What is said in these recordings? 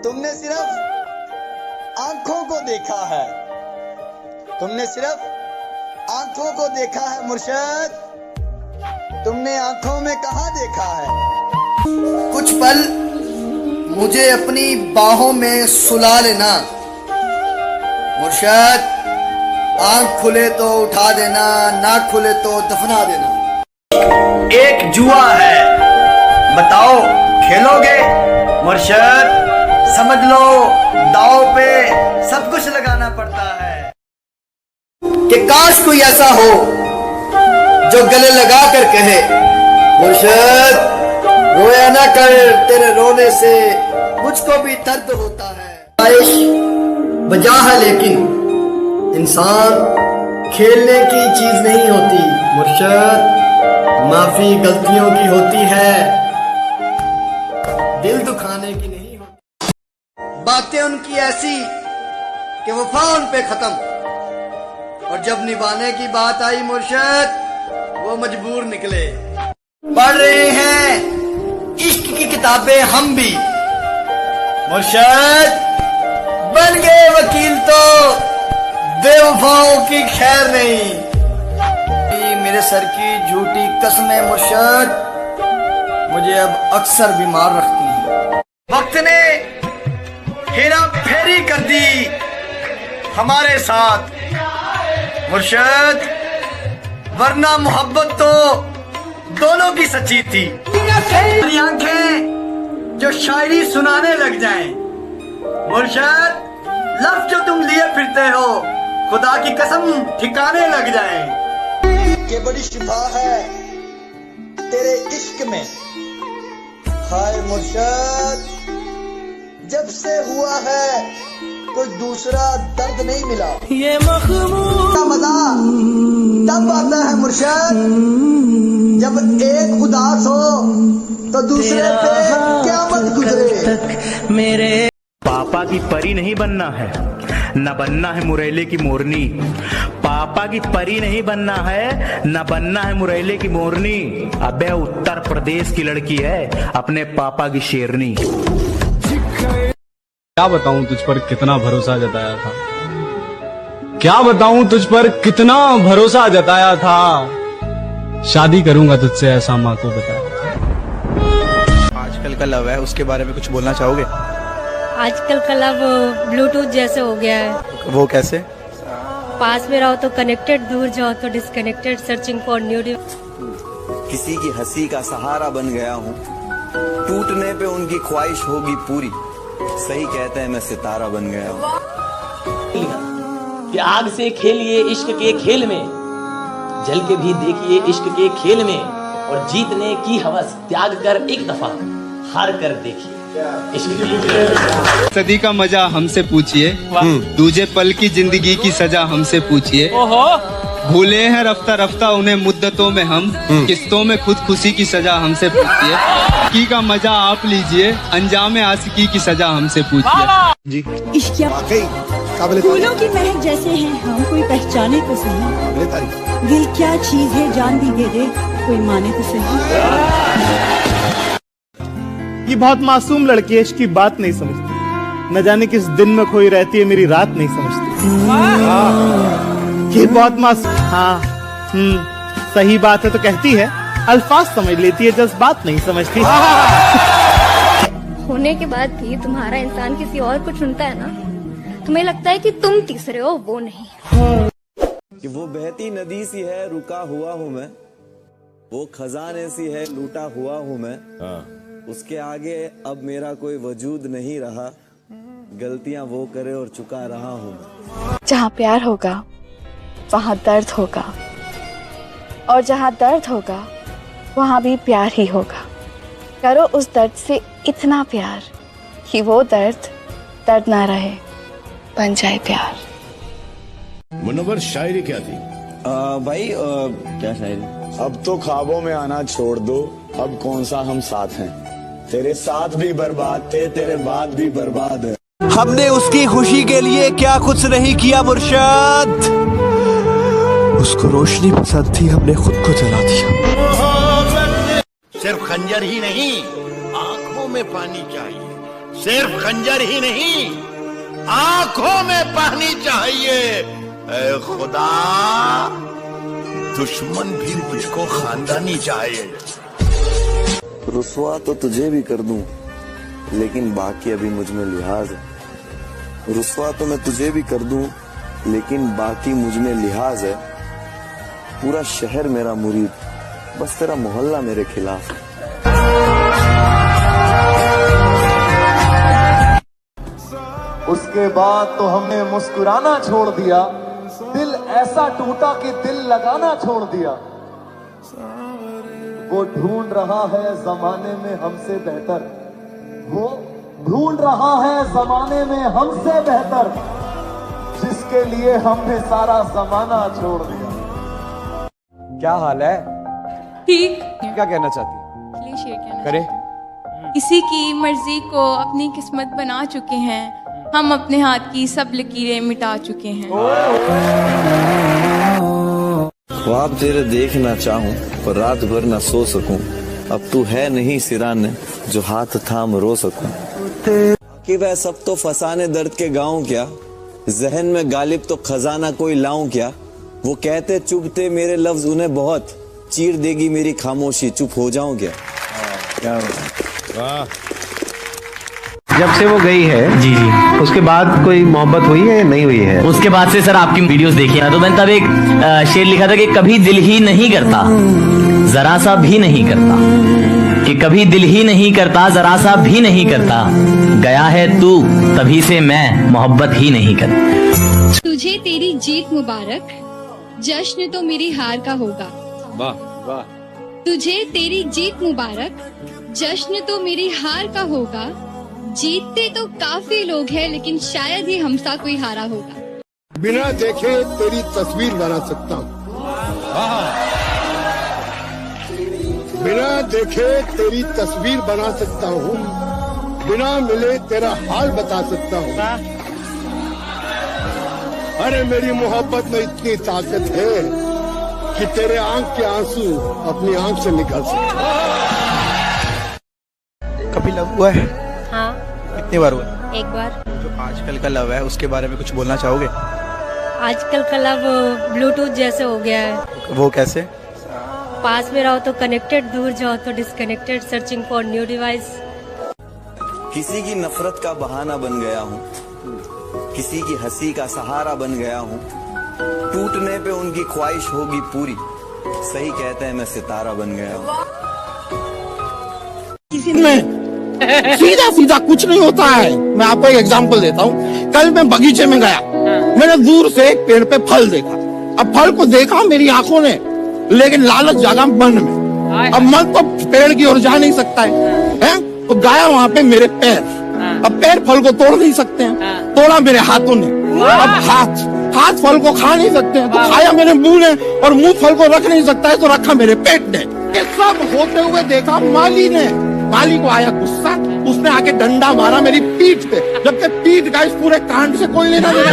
तुमने सिर्फ आंखों को देखा है, तुमने सिर्फ आंखों को देखा है मुर्शद, तुमने आंखों में कहाँ देखा है। कुछ पल मुझे अपनी बाहों में सुला लेना मुर्शद, आंख खुले तो उठा देना, ना खुले तो दफना देना। एक जुआ है, बताओ खेलोगे मुर्शद? समझ लो दांव पे सब कुछ लगाना पड़ता है। कि काश कोई ऐसा हो जो गले लगा कर कहे मुर्शद रोया ना कर, तेरे रोने से मुझको भी दर्द होता है। ख्वाहिश बजा है लेकिन इंसान खेलने की चीज नहीं होती मुर्शद, माफी गलतियों की होती है, दिल दुखाने की नहीं होती। बातें उनकी ऐसी कि वफा उन पे खत्म, और जब निभाने की बात आई मुर्शद वो मजबूर निकले। पढ़ रहे हैं इश्क की किताबें हम भी मुर्शद, बन गए वकील तो बेवफाओं की खैर नहीं। मेरे सर की झूठी कसमें मुर्शद मुझे अब अक्सर बीमार रखती हैं। वक्त ने हेरा फेरी कर दी हमारे साथ मुर्शद, वरना मोहब्बत तो दोनों की सच्ची थी। मेरी आंखें जो शायरी सुनाने लग जाएं मुर्शद, लफ्ज जो तुम लिए फिरते हो खुदा की कसम ठिकाने लग जाएं। कि बड़ी शिफा है तेरे इश्क में, हाय मुर्शद जब से हुआ है कोई दूसरा दर्द नहीं मिला। ये मखमूर का मजा तब आता है मुर्शद जब एक उदास हो तो दूसरे पे क़यामत गुजरे। मेरे पापा की परी नहीं बनना है, न बनना है मुरैले की मोरनी। पापा की परी नहीं बनना है, न बनना है मुरैले की मोरनी। अबे उत्तर प्रदेश की लड़की है, अपने पापा की शेरनी। क्या बताऊं तुझ पर कितना भरोसा जताया था, क्या बताऊं तुझ पर कितना भरोसा जताया था। शादी करूंगा तुझसे ऐसा माँ को बताया था। आजकल का लव है, उसके बारे में कुछ बोलना चाहोगे? आजकल का लव ब्लूटूथ जैसे हो गया है। वो कैसे? पास में रहो तो कनेक्टेड, दूर जाओ तो डिस्कनेक्टेड, सर्चिंग फॉर न्यू। किसी की हंसी का सहारा बन गया हूँ, टूटने पे उनकी ख्वाहिश होगी पूरी, सही कहते हैं मैं सितारा बन गया हूँ। त्याग से खेलिए इश्क के खेल में, जल के भी देखिए इश्क के खेल में, और जीतने की हवस त्याग कर एक दफा हार कर देखिए। सदी का मजा हमसे पूछिए, दूजे पल की जिंदगी की सजा हमसे पूछिए। भूले हैं रफ्ता रफ्ता उन्हें मुद्दतों में हम, किस्तों में खुद खुशी की सजा हमसे पूछिए। की का मजा आप लीजिए, अंजाम आशिकी की सजा हमसे पूछिए। जी इश्क फूलों की महक जैसे हैं हम, कोई पहचाने तो सही। दिल क्या चीज है जान भी दे दे, कोई माने तो सही। ये बहुत मासूम लड़की है, इसकी बात नहीं समझती, न जाने किस दिन में खोई रहती है, मेरी रात नहीं समझती। ये बहुत मासूम, हाँ सही बात है तो कहती है, अल्फाज समझ लेती है, जज्बात नहीं समझती। होने के बाद भी तुम्हारा इंसान किसी और को चुनता है ना, तुम्हें लगता है कि तुम तीसरे हो, वो नहीं। कि वो बहती नदी सी है रुका हुआ हूँ मैं, वो खजाने सी है लूटा हुआ हूँ मैं, उसके आगे अब मेरा कोई वजूद नहीं रहा, गलतियां वो करे और चुका रहा हूँ मैं। जहाँ प्यार होगा वहाँ दर्द होगा, और जहाँ दर्द होगा वहाँ भी प्यार ही होगा। करो उस दर्द से इतना प्यार कि वो दर्द ना रहे, बन जाए प्यार। मुनव्वर शायरी क्या थी? भाई क्या शायरी? अब तो ख्वाबों में आना छोड़ दो, अब कौन सा हम साथ हैं, तेरे साथ भी बर्बाद थे, तेरे बाद भी बर्बाद है। हमने उसकी खुशी के लिए क्या कुछ नहीं किया मुर्शद, उसको रोशनी पसंद थी, हमने खुद को जला दिया। सिर्फ खंजर ही नहीं, आंखों में पानी चाहिए, सिर्फ खंजर ही नहीं, आंखों में पानी चाहिए। ऐ खुदा, दुश्मन भी मुझको खानदानी चाहिए। रुसवा तो तुझे भी कर दूं, लेकिन बाकी अभी मुझ में लिहाज है। रुसवा तो मैं तुझे भी कर दूं, लेकिन बाकी मुझ में लिहाज है। पूरा शहर मेरा मुरीद, बस तेरा मोहल्ला मेरे खिलाफ है। उसके बाद तो हमने मुस्कुराना छोड़ दिया, दिल ऐसा टूटा कि दिल लगाना छोड़ दिया। वो ढूंढ रहा है जमाने में हमसे बेहतर, वो ढूंढ रहा है जमाने में हमसे बेहतर, जिसके लिए हमने सारा जमाना छोड़ दिया। क्या हाल है? ठीक। क्या कहना चाहती? करे। किसी की मर्जी को अपनी किस्मत बना चुके हैं, हम अपने हाथ की सब लकीरें मिटा चुके हैं। ख्वाब तेरे देखना चाहूं पर रात भर न सो सकूं, अब तू है नहीं सिराने जो हाथ थाम रो सकूं। कि वह सब तो फसाने दर्द के गाऊं क्या, जहन में गालिब तो खजाना कोई लाऊं क्या। वो कहते चुभते मेरे लफ्ज उन्हें बहुत, चीर देगी मेरी खामोशी चुप हो जाऊं क्या। जब से वो गई है जी उसके बाद कोई मोहब्बत हुई है या नहीं हुई है? उसके बाद से सर आपकी वीडियोस देखी ना, तो मैंने तब एक शेर लिखा था कि कभी दिल ही नहीं करता, जरा सा भी नहीं करता, कि कभी दिल ही नहीं करता, जरा सा भी नहीं करता, गया है तू तभी से मैं मोहब्बत ही नहीं करता। तुझे तेरी जीत मुबारक, जश्न तो मेरी हार का होगा। वाह वाह। तुझे तेरी जीत मुबारक, जश्न तो मेरी हार का होगा। जीतते तो काफी लोग हैं, लेकिन शायद ही हमसा कोई हारा होगा। बिना देखे तेरी तस्वीर बना सकता हूँ, बिना देखे तेरी तस्वीर बना सकता हूँ, बिना मिले तेरा हाल बता सकता हूँ। अरे मेरी मोहब्बत में इतनी ताकत है कि तेरे आंख के आंसू अपनी आंख से निकल सकते। कभी लव हुआ है? हाँ। कितनी बार हुआ? एक बार। जो आजकल का लव है उसके बारे में कुछ बोलना चाहोगे? आजकल का लव ब्लूटूथ जैसे हो गया है। वो कैसे? पास में रहो तो कनेक्टेड, दूर जाओ तो disconnected, searching for new device. किसी की नफरत का बहाना बन गया हूँ, किसी की हंसी का सहारा बन गया हूँ, टूटने पे उनकी ख्वाहिश होगी पूरी, सही कहते हैं मैं सितारा बन गया हूँ। सीधा सीधा कुछ नहीं होता है। मैं आपको एक एग्जांपल देता हूँ। कल मैं बगीचे में गया, मैंने दूर से एक पेड़ पे फल देखा। अब फल को देखा मेरी आंखों ने, लेकिन लालच जागा मन में। अब मन तो पेड़ की ओर जा नहीं सकता है? तो गया वहाँ पे मेरे पैर। अब पैर फल को तोड़ नहीं सकते हैं, तोड़ा मेरे हाथों ने। अब हाथ फल को खा नहीं सकते हैं, तो खाया मेरे मुंह ने, और मुंह फल को रख नहीं सकता है तो रखा मेरे पेट ने। ये सब होते हुए देखा माली ने। माली को आया गुस्सा, उसने आके डंडा मारा मेरी पीठ पे, जबकि पीठ का इस पूरे कांड से कोई लेना देना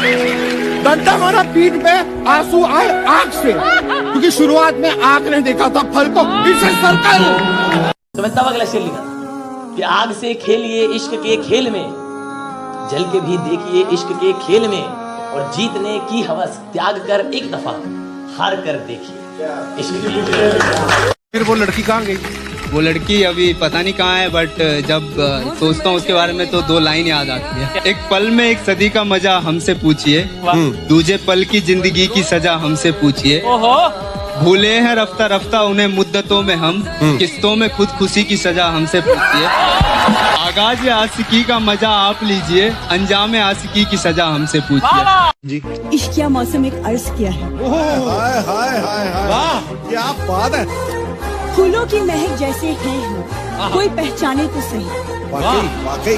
नहीं। डंडा मारा पीठ पे, आंसू आए आंख से, क्योंकि शुरुआत में आंख ने देखा था फल को, पीछे सर्कल। तो मैं तब अगला शेर लिखा कि आग से खेलिए इश्क के खेल में, जल के भी देखिए इश्क के खेल में, और जीतने की हवस त्याग कर एक दफा हार कर देखिए इश्क की। फिर वो लड़की कहाँ गई? वो लड़की अभी पता नहीं कहाँ है, बट जब सोचता हूँ उसके बारे में तो दो लाइन याद आती है। एक पल में एक सदी का मजा हमसे पूछिए, दूजे पल की जिंदगी की सजा हमसे पूछिए। भूले हैं रफ्ता रफ्ता उन्हें मुद्दतों में हम, किस्तों में खुद खुशी की सजा हमसे पूछिए। आगाज आशिकी का मजा आप लीजिए, अंजाम आशिकी की सजा हमसे पूछिए। इश्क का मौसम एक अर्ज किया है। हाय हाय हाय हाय, क्या बात है। फूलों की महक जैसे हैं हम, कोई पहचाने तो सही। वाकई वाकई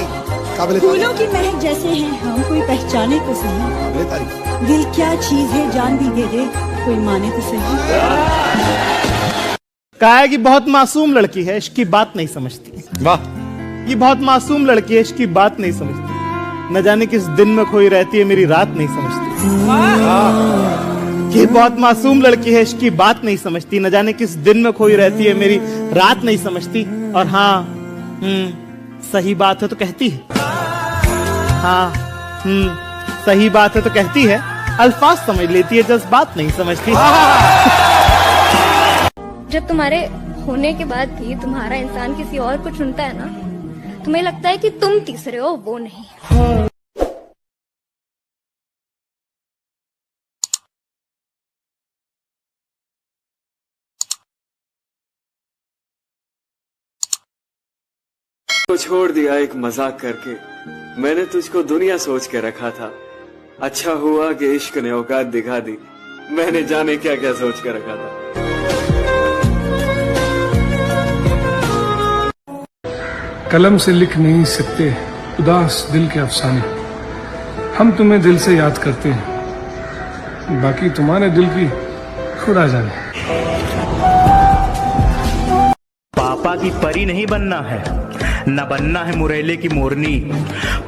काबिल फूलों की महक जैसे हैं हम, कोई पहचाने तो सही। दिल क्या चीज है जान भी दे दे, कोई माने तो सही। कहा है कि बहुत मासूम लड़की है, इसकी बात नहीं समझती। वाह। ये बहुत मासूम लड़की है, इसकी बात नहीं समझती। न जाने किस दिन में खोई रहती है, मेरी रात नहीं समझती। ये बहुत मासूम लड़की है, इसकी बात नहीं समझती। न जाने किस दिन में खोई रहती है, मेरी रात नहीं समझती। और हाँ, सही बात है तो कहती है। हाँ सही बात है तो कहती है, अल्फाज समझ लेती है, जज्बात नहीं समझती। जब तुम्हारे होने के बाद भी तुम्हारा इंसान किसी और को चुनता है ना, तुम्हें लगता है कि तुम तीसरे हो, वो नहीं। तो छोड़ दिया एक मजाक करके, मैंने तुझको दुनिया सोच के रखा था। अच्छा हुआ कि इश्क ने औकात दिखा दी, मैंने जाने क्या क्या सोच के रखा था। कलम से लिख नहीं सकते उदास दिल के अफसाने, हम तुम्हें दिल से याद करते हैं, बाकी तुम्हारे दिल की खुदा जाने। पापा की परी नहीं बनना है, न बनना है मुरैले की मोरनी।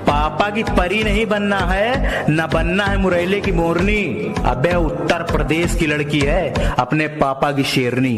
पापा की परी नहीं बनना है, न बनना है मुरैले की मोरनी। अबे उत्तर प्रदेश की लड़की है, अपने पापा की शेरनी।